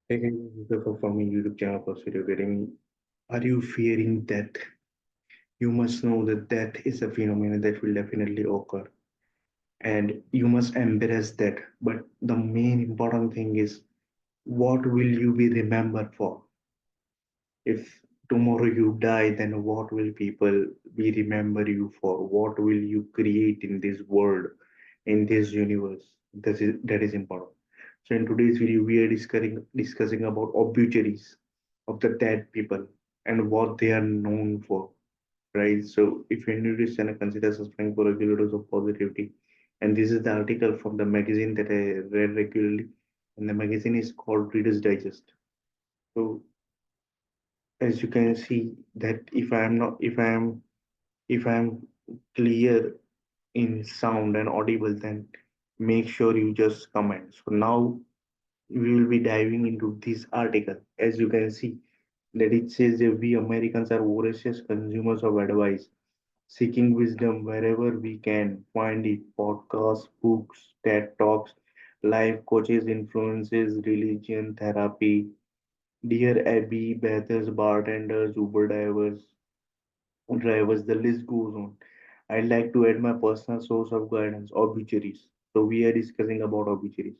Hey, hey, Huzaifa from my YouTube channel for video getting. Are you fearing death? You must know that death is a phenomenon that will definitely occur, and you must embrace that. But the main important thing is, what will you be remembered for? If tomorrow you die, then what will people be remember you for? What will you create in this world, in this universe? That is important. So in today's video, we are discussing about obituaries of the dead people and what they are known for, right? So if you're new to this channel, consider subscribing for regular dose of positivity. And this is the article from the magazine that I read regularly, and the magazine is called Reader's Digest. So as you can see that if I'm clear in sound and audible, then make sure you just comment. So now we will be diving into this article. As you can see that it says that we Americans are voracious consumers of advice, seeking wisdom wherever we can find it. Podcasts, books, TED Talks, life coaches, influences, religion, therapy, dear Abby, bathers, bartenders, Uber drivers, the list goes on. I'd like to add my personal source of guidance, obituaries. So we are discussing about obituaries.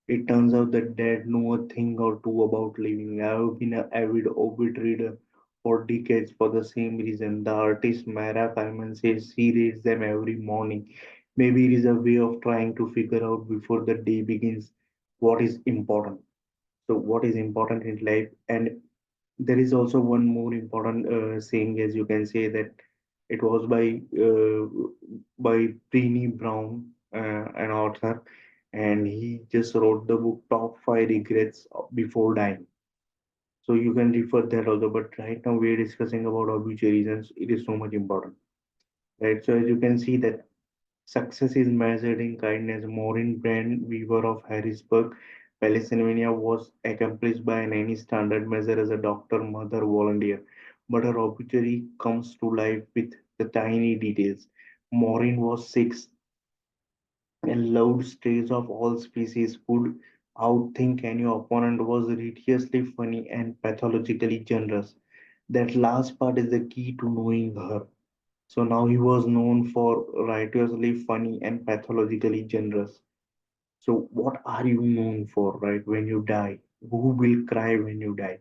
It turns out that dad know a thing or two about living. I have been an avid obit reader for decades for the same reason. The artist Mara Kaiman says she reads them every morning. Maybe it is a way of trying to figure out before the day begins what is important. So what is important in life, and there is also one more important saying, as you can say that it was by Brené Brown, an author, and he just wrote the book Top Five Regrets Before Dying. So you can refer that also. But right now we are discussing about obituaries, and it is so much important, right? So as you can see that success is measured in kindness. Maureen Brand, weaver of Harrisburg, Pennsylvania, was accomplished by any standard measure as a doctor, mother, volunteer. But her obituary comes to life with the tiny details. Maureen was 6 and loved strays of all species, would outthink any opponent, was ridiculously funny and pathologically generous. That last part is the key to knowing her. So now he was known for righteously funny and pathologically generous. So what are you known for, right? When you die, who will cry when you die,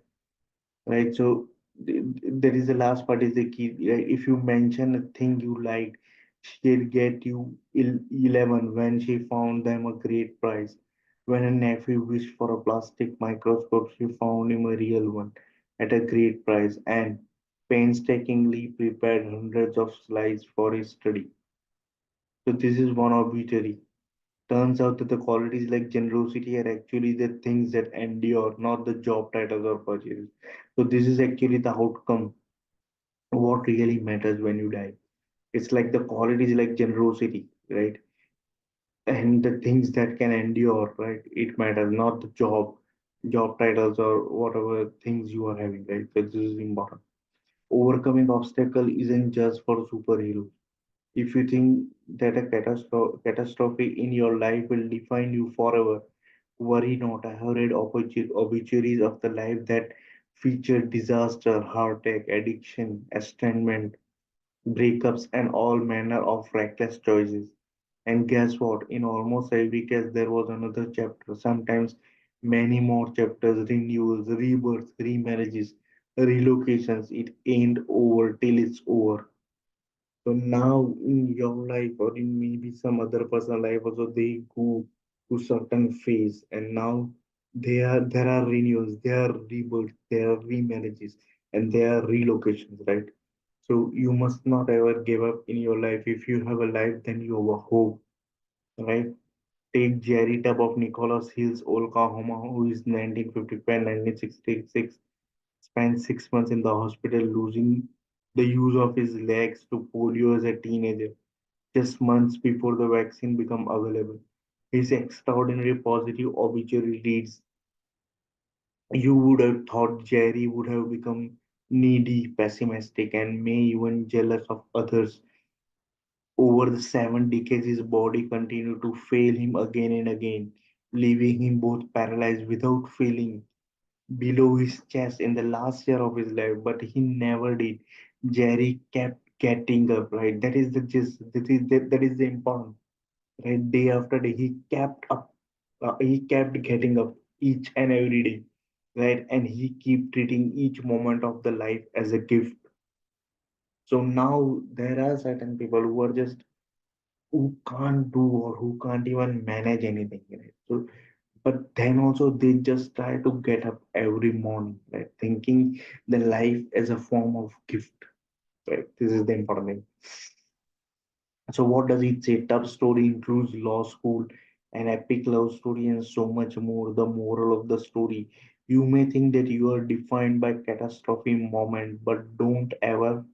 right? So there is the last part is the key. Right? If you mention a thing you liked, she'll get you 11 when she found them a great prize. When a nephew wished for a plastic microscope, she found him a real one at a great price and painstakingly prepared hundreds of slides for his study. So this is one obituary. Turns out that the qualities like generosity are actually the things that endure, not the job titles or purchases. So this is actually the outcome, what really matters when you die. It's like the qualities like generosity, right? And the things that can endure, right? It matters, not the job titles or whatever things you are having, right? So this is important. Overcoming obstacle isn't just for superheroes. If you think that a catastrophe in your life will define you forever, worry not. I have read obituaries of the life that featured disaster, heartache, addiction, estrangement, breakups, and all manner of reckless choices. And guess what? In almost every case, there was another chapter, sometimes many more chapters, renewals, rebirths, remarriages, relocations. It ain't over till it's over. So now in your life or in maybe some other personal life also they go to certain phase, and now there are renewals, there are rebirths, there are remarriages, and there are relocations, right? So you must not ever give up in your life. If you have a life, then you have a hope, right? Take Jerry Tubb of Nicholas Hills, Oklahoma, who is 1955-1966, spent 6 months in the hospital losing the use of his legs to polio as a teenager, just months before the vaccine became available. His extraordinary positive obituary reads, you would have thought Jerry would have become needy, pessimistic, and may even jealous of others. Over the 7 decades, his body continued to fail him again and again, leaving him both paralyzed without feeling. below his chest in the last year of his life, but he never did. Jerry kept getting up, right? That is the gist. That is the important. Right, day after day, he kept up. He kept getting up each and every day, right? And he keep treating each moment of the life as a gift. So now there are certain people who are just who can't do or who can't even manage anything, right? So but then also they just try to get up every morning, right? Thinking the life as a form of gift, right? This is the important thing. So what does it say? Tough story includes law school, an epic love story, and so much more. The moral of the story. You may think that you are defined by catastrophe moment, but don't ever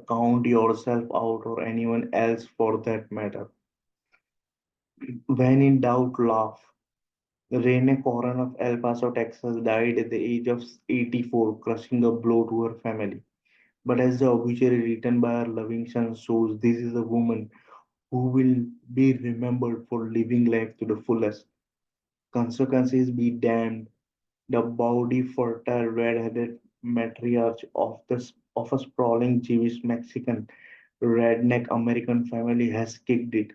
count yourself out or anyone else for that matter. When in doubt, laugh. Rene Coran of El Paso, Texas, died at the age of 84, crushing a blow to her family. But as the obituary written by her loving son shows, this is a woman who will be remembered for living life to the fullest. Consequences be damned. The bawdy, fertile, red-headed matriarch of a sprawling Jewish Mexican redneck American family has kicked it.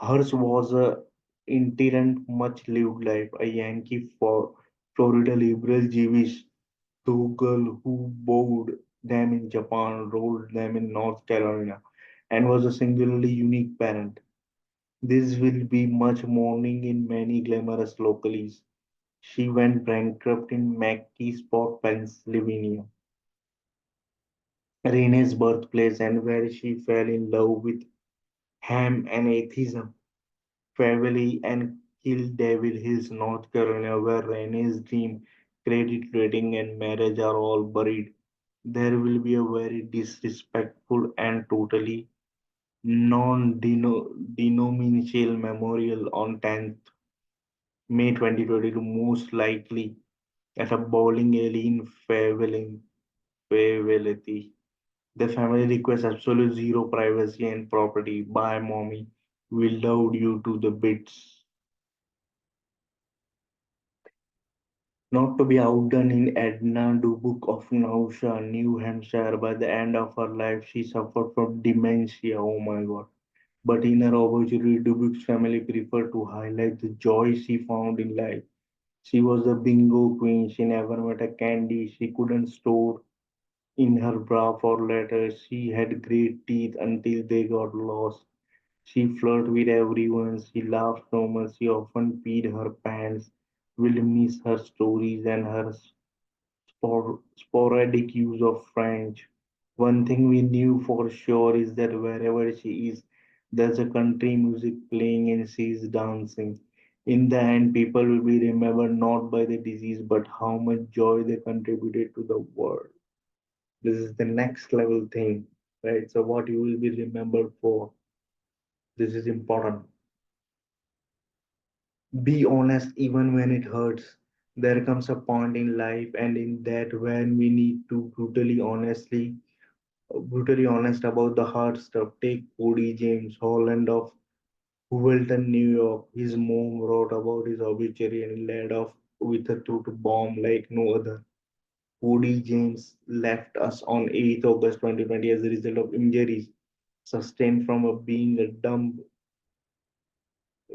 Hers was a itinerant, much-lived life, a Yankee for Florida liberal Jewish girl who bowed them in Japan, rolled them in North Carolina, and was a singularly unique parent. This will be much mourning in many glamorous locales. She went bankrupt in McKeesport, Pennsylvania, Rene's birthplace, and where she fell in love with ham and atheism. Fairvalley and Kill Devil Hills, North Carolina, where Rene's dream, credit rating, and marriage are all buried. There will be a very disrespectful and totally non-denominational memorial on 10th May 2022, most likely at a bowling alley in Fairvalley. The family requests absolute zero privacy and property. Bye, mommy. We loved you to the bits. Not to be outdone in Edna Dubuque of Nausea, New Hampshire, by the end of her life, she suffered from dementia. Oh my god. But in her obituary, Dubuque's family preferred to highlight the joy she found in life. She was the bingo queen. She never met a candy she couldn't store in her bra for letters. She had great teeth until they got lost. She flirted with everyone. She laughed so much she often peed her pants. Will miss her stories and her sporadic use of French. One thing we knew for sure is that wherever she is, there's a country music playing and she's dancing. In the end, people will be remembered not by the disease but how much joy they contributed to the world. This is the next level thing, right? So, what you will be remembered for, this is important. Be honest even when it hurts. There comes a point in life and in that when we need to brutally honest about the hard stuff. Take Cody James Holland of Houlton, New York. His mom wrote about his obituary and led off with a truth bomb like no other. Cody James left us on 8th August 2020 as a result of injuries sustained from a being a dumb,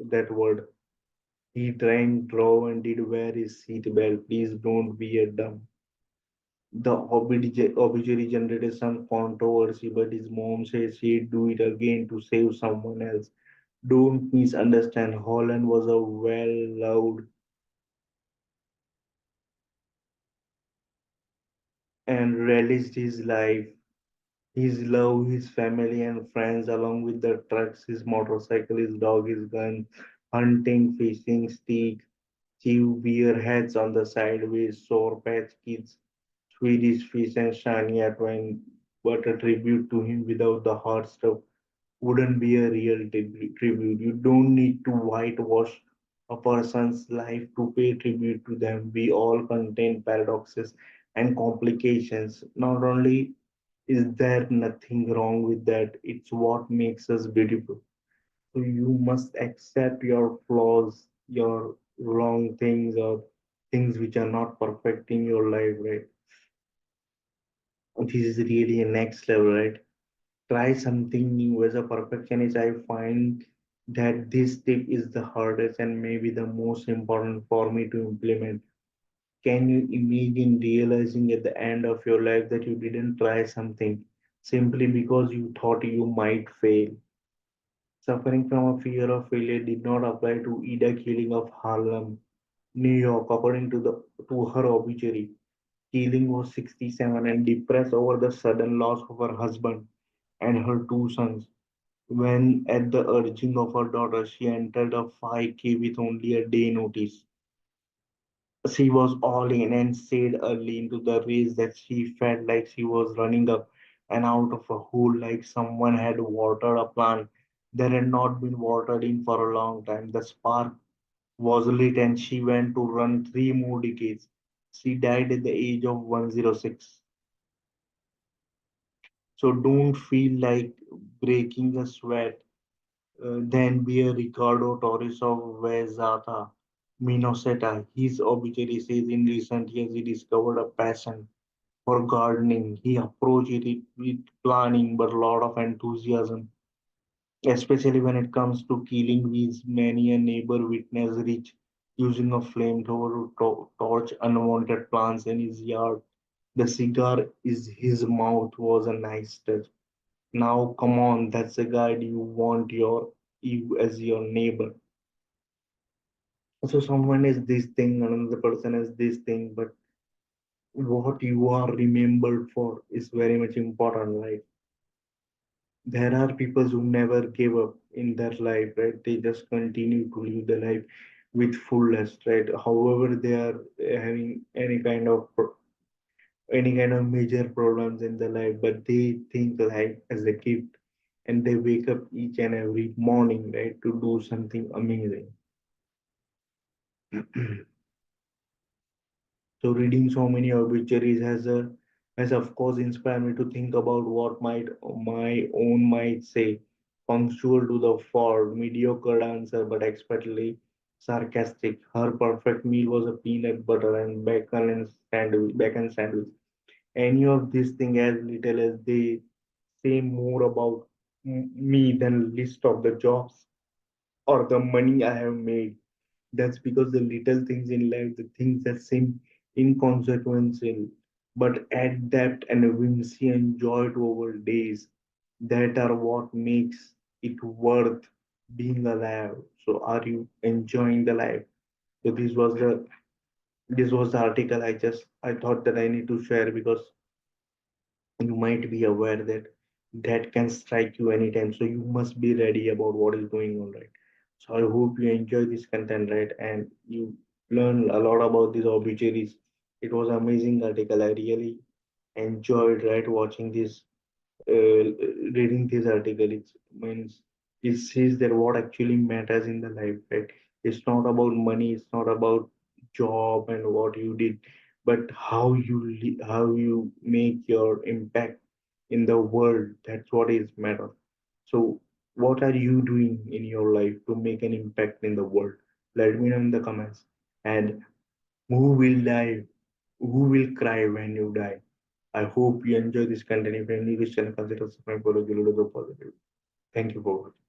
that word. He drank, drove, and did wear his seatbelt. Please don't be a dumb. The obituary generated some controversy, but his mom says she'd do it again to save someone else. Don't misunderstand. Holland was a well-loved and relished his life. His love, his family and friends, along with the trucks, his motorcycle, his dog, his gun, hunting, fishing, stick, chew beer hats on the sideways, sour patch kids, Swedish fish and shiny twine, but a tribute to him without the hard stuff wouldn't be a real tribute. You don't need to whitewash a person's life to pay tribute to them. We all contain paradoxes and complications. Not only is there nothing wrong with that, it's what makes us beautiful. So you must accept your flaws, your wrong things, or things which are not perfect in your life, right? This is really a next level, right? Try something new. As a perfectionist, I find that this tip is the hardest and maybe the most important for me to implement. Can you imagine realizing at the end of your life that you didn't try something simply because you thought you might fail? Suffering from a fear of failure did not apply to Ida Keeling of Harlem, New York. According to her obituary, Keeling was 67 and depressed over the sudden loss of her husband and her two sons. When, at the urging of her daughter, she entered a 5K with only a day notice. She was all in and said early into the race that she felt like she was running up and out of a hole, like someone had watered a plant that had not been watered in for a long time. The spark was lit and she went to run 3 more decades. She died at the age of 106. So don't feel like breaking a sweat. Then be a Ricardo Torres of Vezata, Minnesota. His obituary says in recent years he discovered a passion for gardening. He approached it with planning but a lot of enthusiasm, especially when it comes to killing weeds. Many a neighbor witnessed Rich using a flamethrower to torch unwanted plants in his yard. The cigar is his mouth was a nice touch. Now, come on, that's the guy you want you as your neighbor. So someone is this thing, another person is this thing, but what you are remembered for is very much important, right? There are people who never gave up in their life, right? They just continue to live the life with fullness, right? However, they are having any kind of major problems in their life, but they think life as a gift and they wake up each and every morning, right, to do something amazing. So reading so many obituaries has of course inspired me to think about what might my own might say. Punctual to the fault, mediocre dancer, but expertly sarcastic. Her perfect meal was a peanut butter and bacon sandwich. Any of these things, as little as they say more about me than list of the jobs or the money I have made. That's because the little things in life, the things that seem inconsequential, but add depth and whimsy and joy to our days, that are what makes it worth being alive. So, are you enjoying the life? So, this was the article. I thought that I need to share because you might be aware that that can strike you anytime. So you must be ready about what is going on, right? So I hope you enjoy this content, right? And you learn a lot about these obituaries. It was amazing article. I really enjoyed, right, watching this, reading this article. It means it says that what actually matters in the life, right? It's not about money, it's not about job and what you did, but how you make your impact in the world. That's what is matter. So what are you doing in your life to make an impact in the world? Let me know in the comments. And who will die? Who will cry when you die? I hope you enjoy this content. If you enjoy this channel, consider subscribing for the positive. Thank you for watching.